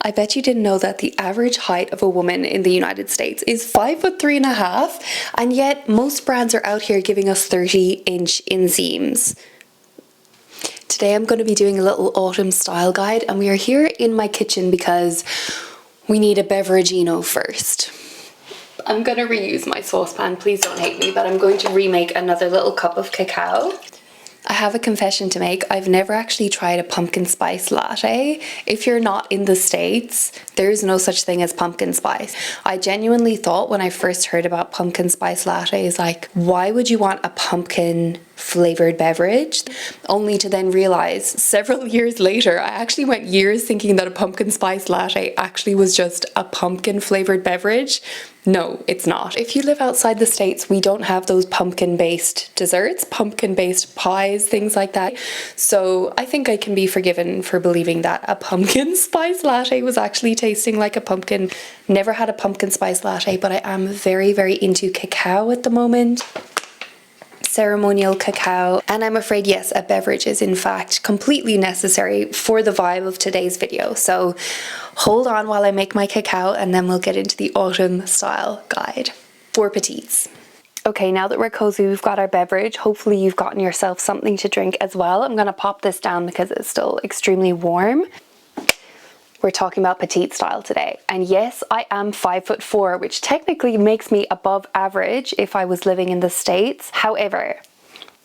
I bet you didn't know that the average height of a woman in the United States is 5'3.5", and yet most brands are out here giving us 30-inch inseams. Today I'm going to be doing a little autumn style guide, and we are here in my kitchen because we need a beveragino first. I'm going to reuse my saucepan, please don't hate me, but I'm going to remake another little cup of cacao. I have a confession to make. I've never actually tried a pumpkin spice latte. If you're not in the States, there's no such thing as pumpkin spice. I genuinely thought when I first heard about pumpkin spice lattes, like, why would you want a pumpkin flavored beverage? Only to then realize several years later, I actually went years thinking that a pumpkin spice latte actually was just a pumpkin flavored beverage. No, it's not. If you live outside the States, we don't have those pumpkin-based desserts, pumpkin-based pies, things like that. So I think I can be forgiven for believing that a pumpkin spice latte was actually tasting like a pumpkin. Never had a pumpkin spice latte, but I am very, very into cacao at the moment. Ceremonial cacao, and I'm afraid, yes, a beverage is in fact completely necessary for the vibe of today's video. So hold on while I make my cacao, and then we'll get into the autumn style guide for Petites. Okay, now that we're cozy, we've got our beverage. Hopefully you've gotten yourself something to drink as well. I'm going to pop this down because it's still extremely warm. We're talking about petite style today. And yes, I am 5'4", which technically makes me above average if I was living in the States. However,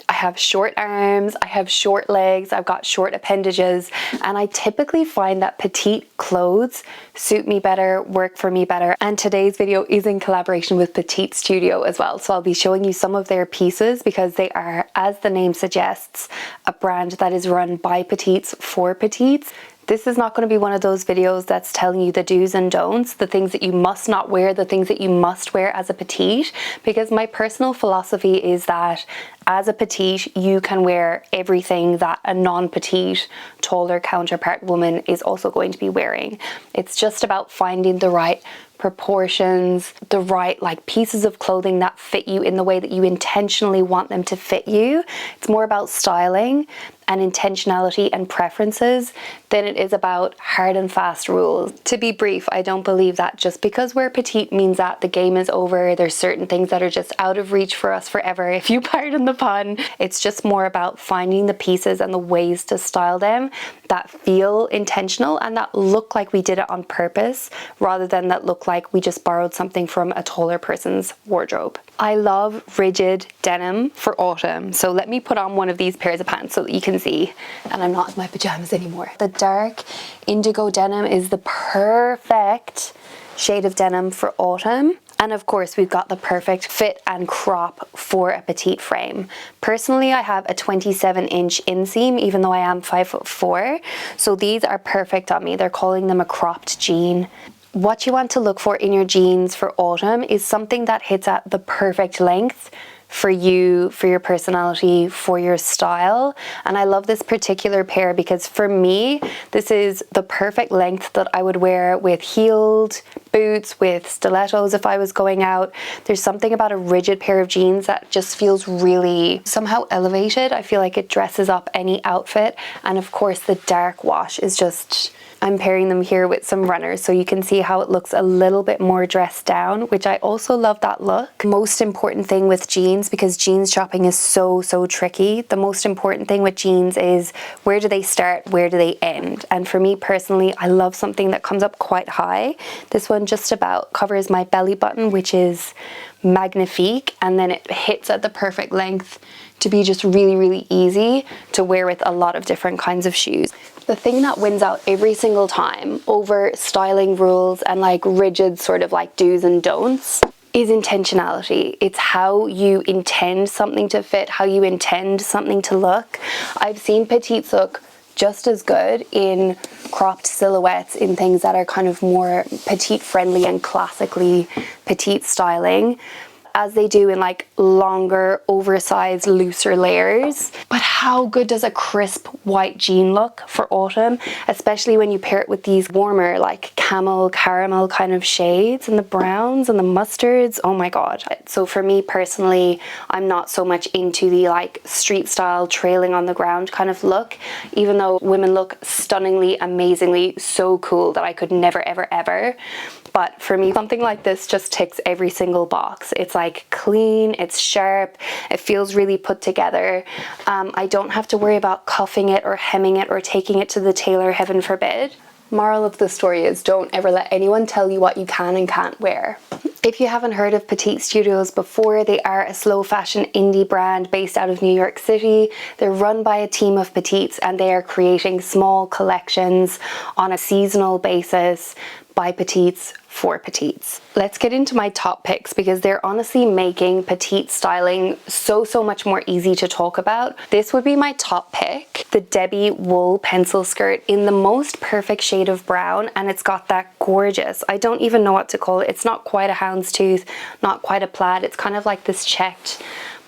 I have short arms, I have short legs, I've got short appendages, and I typically find that petite clothes suit me better, work for me better. And today's video is in collaboration with Petite Studio as well. So I'll be showing you some of their pieces because they are, as the name suggests, a brand that is run by petites for petites. This is not going to be one of those videos that's telling you the do's and don'ts, the things that you must not wear, the things that you must wear as a petite, because my personal philosophy is that as a petite, you can wear everything that a non-petite, taller counterpart woman is also going to be wearing. It's just about finding the right proportions, the right pieces of clothing that fit you in the way that you intentionally want them to fit you. It's more about styling and intentionality and preferences than it is about hard and fast rules. To be brief, I don't believe that just because we're petite means that the game is over. There's certain things that are just out of reach for us forever, if you pardon the pun. It's just more about finding the pieces and the ways to style them that feel intentional and that look like we did it on purpose, rather than that look like we just borrowed something from a taller person's wardrobe. I love rigid denim for autumn, so let me put on one of these pairs of pants so that you can see, and I'm not in my pajamas anymore. The dark indigo denim is the perfect shade of denim for autumn. And of course, we've got the perfect fit and crop for a petite frame. Personally, I have a 27-inch inseam, even though I am 5'4". So these are perfect on me. They're calling them a cropped jean. What you want to look for in your jeans for autumn is something that hits at the perfect length for you, for your personality, for your style. And I love this particular pair because for me, this is the perfect length that I would wear with heeled boots, with stilettos if I was going out. There's something about a rigid pair of jeans that just feels really somehow elevated. I feel like it dresses up any outfit. And of course, the dark wash is just... I'm pairing them here with some runners so you can see how it looks a little bit more dressed down, which I also love that look. Most important thing with jeans, because jeans shopping is so tricky, the most important thing with jeans is where do they start, where do they end? And for me personally, I love something that comes up quite high. This one just about covers my belly button, which is magnifique, and then it hits at the perfect length to be just really easy to wear with a lot of different kinds of shoes. The thing that wins out every single time over styling rules and rigid sort of do's and don'ts is intentionality. It's how you intend something to fit, how you intend something to look. I've seen petites look just as good in cropped silhouettes, in things that are kind of more petite friendly and classically petite styling. as they do in like longer, oversized, looser layers. But how good does a crisp white jean look for autumn, especially when you pair it with these warmer like camel, caramel kind of shades, and the browns and the mustards. Oh my god. So for me personally, I'm not so much into the like street style trailing on the ground kind of look, even though women look stunningly, amazingly, so cool that I could never ever. But for me, something like this just ticks every single box. It's like clean, it's sharp, it feels really put together. I don't have to worry about cuffing it or hemming it or taking it to the tailor, heaven forbid. Moral of the story is, don't ever let anyone tell you what you can and can't wear. If you haven't heard of Petite Studios before, they are a slow fashion indie brand based out of New York City. They're run by a team of petites and they are creating small collections on a seasonal basis by petites for petites. Let's get into my top picks because they're honestly making petite styling so much more easy to talk about. This would be my top pick, the Debbie wool pencil skirt in the most perfect shade of brown, and it's got that gorgeous, I don't even know what to call it, it's not quite a houndstooth, not quite a plaid, it's kind of like this checked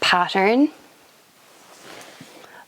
pattern,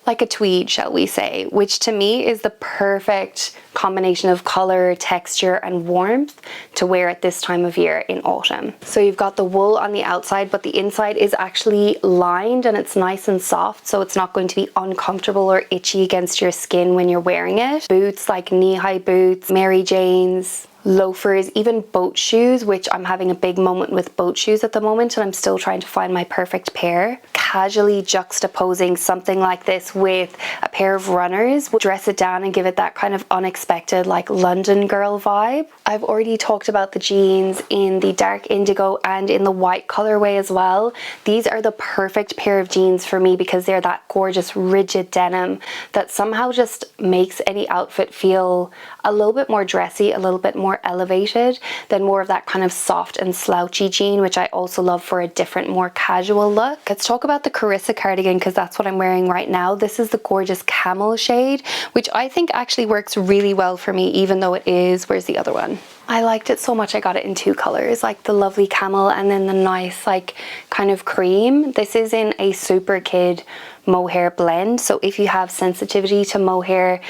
like a tweed, shall we say, which to me is the perfect combination of color, texture, and warmth to wear at this time of year in autumn. So you've got the wool on the outside, but the inside is actually lined and it's nice and soft, so it's not going to be uncomfortable or itchy against your skin when you're wearing it. Boots like knee-high boots, Mary Janes, loafers, even boat shoes, which I'm having a big moment with boat shoes at the moment and I'm still trying to find my perfect pair. Casually juxtaposing something like this with a pair of runners will dress it down and give it that kind of unexpected like London girl vibe. I've already talked about the jeans in the dark indigo and in the white colorway as well. These are the perfect pair of jeans for me because they're that gorgeous rigid denim that somehow just makes any outfit feel a little bit more dressy, a little bit more elevated than more of that kind of soft and slouchy jean, which I also love for a different, more casual look. Let's talk about the Carissa cardigan because that's what I'm wearing right now. This is the gorgeous camel shade, which I think actually works really well for me, even though it is, where's the other one? I liked it so much I got it in two colors, like the lovely camel and then the nice like kind of cream. This is in a super kid mohair blend, so if you have sensitivity to mohair,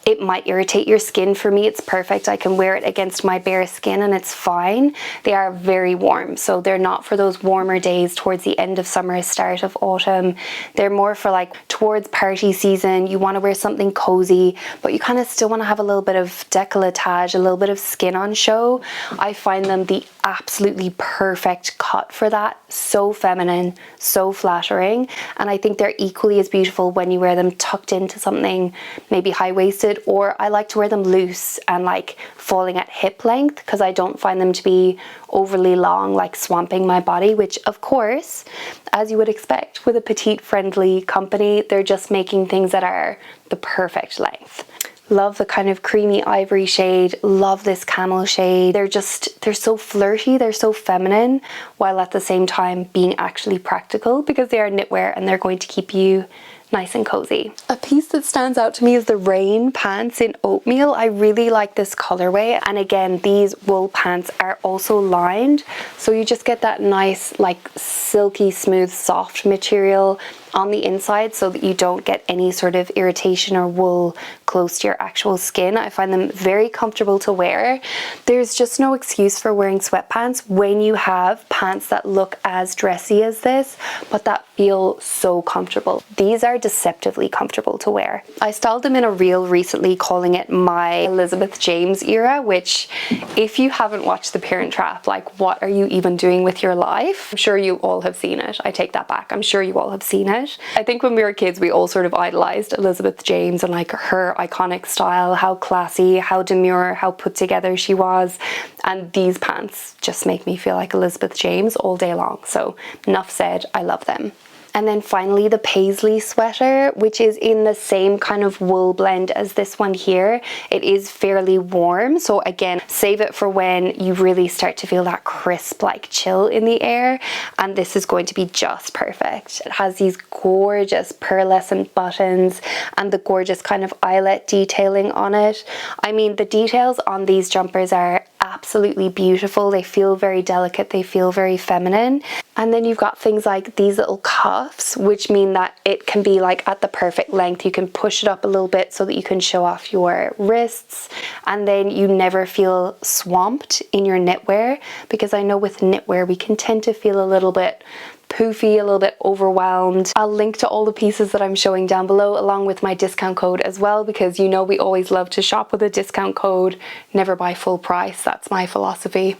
it might irritate your skin. For me, it's perfect. I can wear it against my bare skin and it's fine. They are very warm, so they're not for those warmer days towards the end of summer, start of autumn. They're more for like towards party season. You want to wear something cozy, but you kind of still want to have a little bit of décolletage, a little bit of skin on show. I find them the absolutely perfect cut for that. So feminine, so flattering, and I think they're equally as beautiful when you wear them tucked into something maybe high-waisted, or I like to wear them loose and like falling at hip length because I don't find them to be overly long, like swamping my body, which of course, as you would expect with a petite friendly company, they're just making things that are the perfect length. Love the kind of creamy ivory shade, love this camel shade. They're so flirty, they're so feminine, while at the same time being actually practical because they are knitwear and they're going to keep you nice and cozy. A piece that stands out to me is the rain pants in oatmeal. I really like this colorway, and again, these wool pants are also lined, so you just get that nice like silky smooth soft material on the inside so that you don't get any sort of irritation or wool close to your actual skin. I find them very comfortable to wear. There's just no excuse for wearing sweatpants when you have pants that look as dressy as this, but that feel so comfortable. These are deceptively comfortable to wear. I styled them in a reel recently calling it my Elizabeth James era, which if you haven't watched The Parent Trap, like what are you even doing with your life? I'm sure you all have seen it. I take that back. I'm sure you all have seen it. I think when we were kids, we all sort of idolized Elizabeth James and like her iconic style, how classy, how demure, how put together she was. And these pants just make me feel like Elizabeth James all day long. So enough said, I love them. And then finally the paisley sweater, which is in the same kind of wool blend as this one here. It is fairly warm, so again, save it for when you really start to feel that crisp like chill in the air, and this is going to be just perfect. It has these gorgeous pearlescent buttons and the gorgeous kind of eyelet detailing on it. I mean, the details on these jumpers are absolutely beautiful. They feel very delicate, they feel very feminine. And then you've got things like these little cuffs, which mean that it can be like at the perfect length. You can push it up a little bit so that you can show off your wrists, and then you never feel swamped in your knitwear, because I know with knitwear we can tend to feel a little bit poofy, a little bit overwhelmed. I'll link to all the pieces that I'm showing down below, along with my discount code as well, because you know we always love to shop with a discount code, never buy full price. That's my philosophy.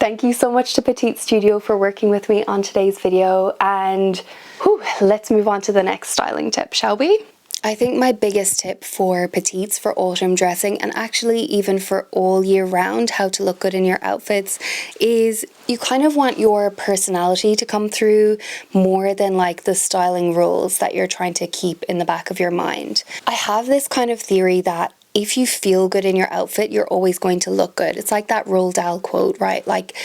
Thank you so much to Petite Studio for working with me on today's video, and let's move on to the next styling tip, shall we? I think my biggest tip for petites for autumn dressing, and actually even for all year round, how to look good in your outfits, is you kind of want your personality to come through more than like the styling rules that you're trying to keep in the back of your mind. I have this kind of theory that if you feel good in your outfit, you're always going to look good. It's like that Roald Dahl quote, right? Like,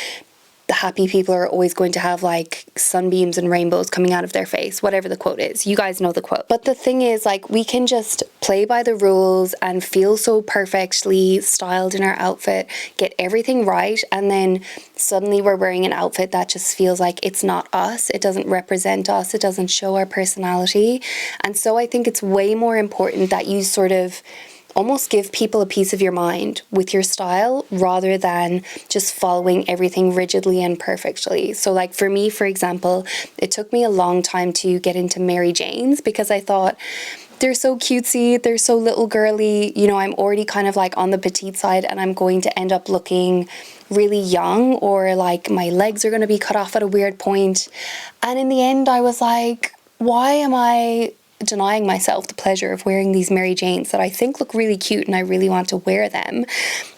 the happy people are always going to have like sunbeams and rainbows coming out of their face, whatever the quote is. You guys know the quote. But the thing is, like, we can just play by the rules and feel so perfectly styled in our outfit, get everything right, and then suddenly we're wearing an outfit that just feels like it's not us. It doesn't represent us. It doesn't show our personality. And so I think it's way more important that you sort of almost give people a piece of your mind with your style, rather than just following everything rigidly and perfectly. So like for me, for example, it took me a long time to get into Mary Janes, because I thought they're so cutesy, they're so little girly, you know, I'm already kind of like on the petite side and I'm going to end up looking really young, or like my legs are going to be cut off at a weird point. And in the end I was like, why am I denying myself the pleasure of wearing these Mary Janes that I think look really cute and I really want to wear them?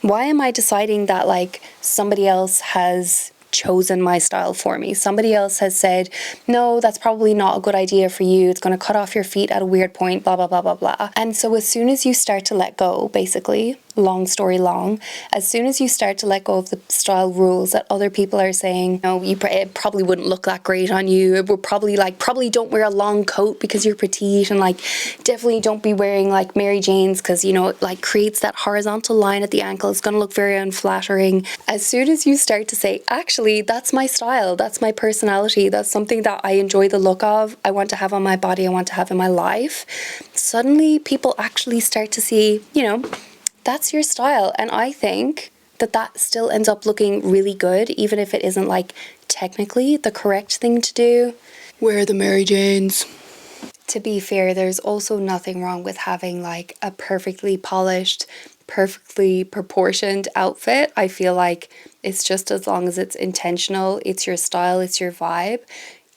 Why am I deciding that like somebody else has chosen my style for me? Somebody else has said, no, that's probably not a good idea for you. It's going to cut off your feet at a weird point, blah, blah, blah, blah, blah. And so as soon as you start to let go, basically, long story long, as soon as you start to let go of the style rules that other people are saying, no, it probably wouldn't look that great on you. It would probably don't wear a long coat because you're petite, and like definitely don't be wearing like Mary Janes because, you know, it like creates that horizontal line at the ankle. It's going to look very unflattering. As soon as you start to say, actually, that's my style, that's my personality, that's something that I enjoy the look of, I want to have on my body, I want to have in my life, suddenly people actually start to see, you know, that's your style. And I think that that still ends up looking really good, even if it isn't like technically the correct thing to do. Wear the Mary Janes. To be fair, there's also nothing wrong with having like a perfectly polished, perfectly proportioned outfit. I feel like it's just as long as it's intentional, it's your style, it's your vibe.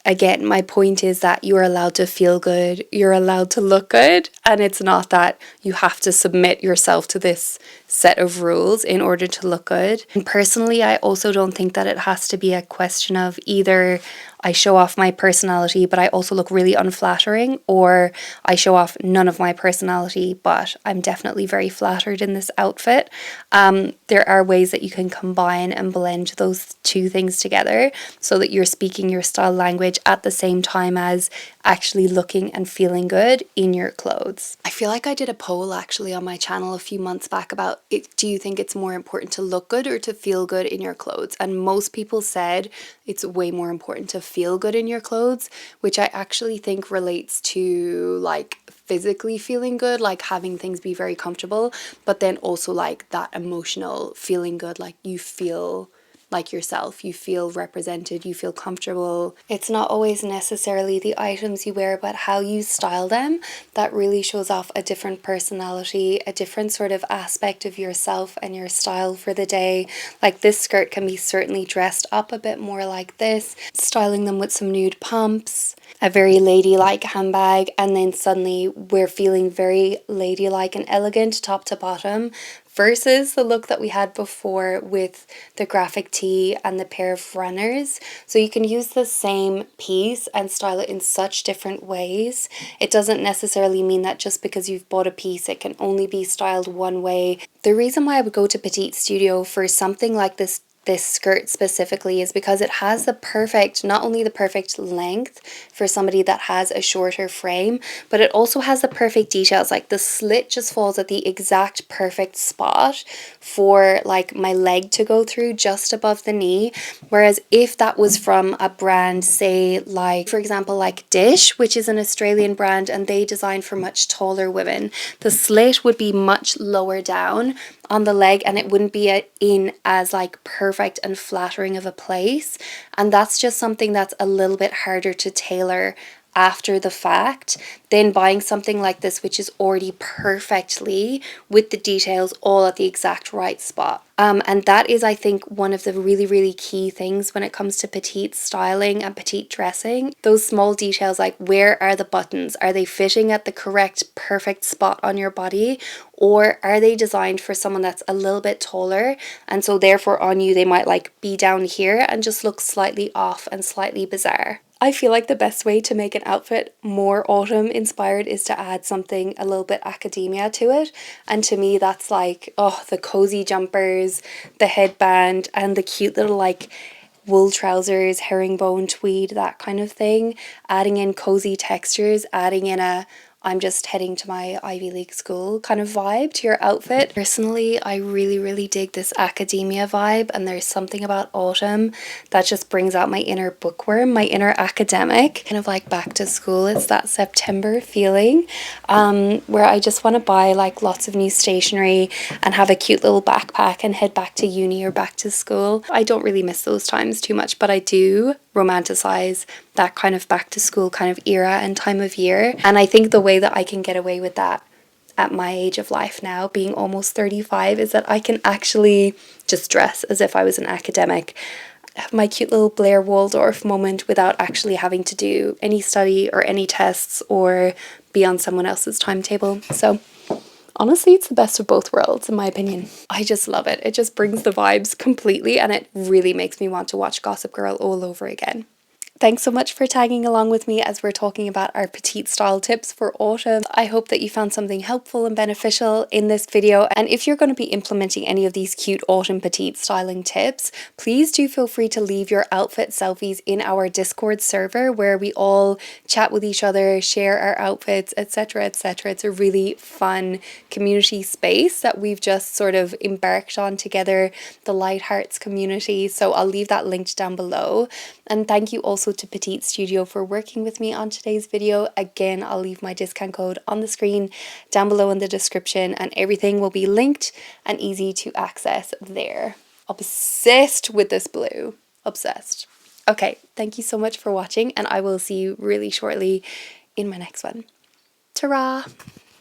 Again, my point is that you are allowed to feel good, you're allowed to look good, and it's not that you have to submit yourself to this set of rules in order to look good. And personally, I also don't think that it has to be a question of either I show off my personality but I also look really unflattering, or I show off none of my personality but I'm definitely very flattered in this outfit. There are ways that you can combine and blend those two things together so that you're speaking your style language at the same time as actually looking and feeling good in your clothes. I feel like I did a poll actually on my channel a few months back about it. Do you think it's more important to look good or to feel good in your clothes? And most people said it's way more important to feel good in your clothes, which I actually think relates to like physically feeling good, like having things be very comfortable, but then also like that emotional feeling good, like you feel like yourself, you feel represented, you feel comfortable. It's not always necessarily the items you wear, but how you style them that really shows off a different personality, a different sort of aspect of yourself and your style for the day. Like this skirt can be certainly dressed up a bit more like this, styling them with some nude pumps, a very ladylike handbag, and then suddenly we're feeling very ladylike and elegant top to bottom, versus the look that we had before with the graphic tee and the pair of runners. So you can use the same piece and style it in such different ways. It doesn't necessarily mean that just because you've bought a piece it can only be styled one way. The reason why I would go to Petite Studio for something like this this skirt specifically is because it has the perfect, not only the perfect length for somebody that has a shorter frame, but it also has the perfect details. Like the slit just falls at the exact perfect spot for like my leg to go through just above the knee. Whereas if that was from a brand, say like, for example, like Dish, which is an Australian brand and they design for much taller women, the slit would be much lower down on the leg and it wouldn't be in as like perfect and flattering of a place, and that's just something that's a little bit harder to tailor after the fact than buying something like this, which is already perfectly with the details all at the exact right spot. And that is, I think, one of the really key things when it comes to petite styling and petite dressing. Those small details, like where are the buttons? Are they fitting at the correct perfect spot on your body, or are they designed for someone that's a little bit taller, and so therefore on you they might like be down here and just look slightly off and slightly bizarre. I feel like the best way to make an outfit more autumn inspired is to add something a little bit academia to it. And to me, that's like, oh, the cozy jumpers, the headband, and the cute little like wool trousers, herringbone tweed, that kind of thing. Adding in cozy textures, adding in a I'm just heading to my Ivy League school kind of vibe to your outfit. Personally, I really dig this academia vibe, and there's something about autumn that just brings out my inner bookworm, my inner academic, kind of like back to school. It's that September feeling where I just want to buy like lots of new stationery and have a cute little backpack and head back to uni or back to school. I don't really miss those times too much, but I do romanticize that kind of back to school kind of era and time of year. And I think the way that I can get away with that at my age of life now, being almost 35, is that I can actually just dress as if I was an academic, have my cute little Blair Waldorf moment without actually having to do any study or any tests or be on someone else's timetable. So honestly, it's the best of both worlds, in my opinion. I just love it. It just brings the vibes completely, and it really makes me want to watch Gossip Girl all over again. Thanks so much for tagging along with me as we're talking about our petite style tips for autumn. I hope that you found something helpful and beneficial in this video, and if you're going to be implementing any of these cute autumn petite styling tips, please do feel free to leave your outfit selfies in our Discord server where we all chat with each other, share our outfits, etc, etc. It's a really fun community space that we've just sort of embarked on together, the Lighthearts community, so I'll leave that linked down below. And thank you also to Petite Studio for working with me on today's video. Again, I'll leave my discount code on the screen down below in the description, and everything will be linked and easy to access there. Obsessed with this blue. Obsessed. Okay, thank you so much for watching, and I will see you really shortly in my next one. Ta-ra!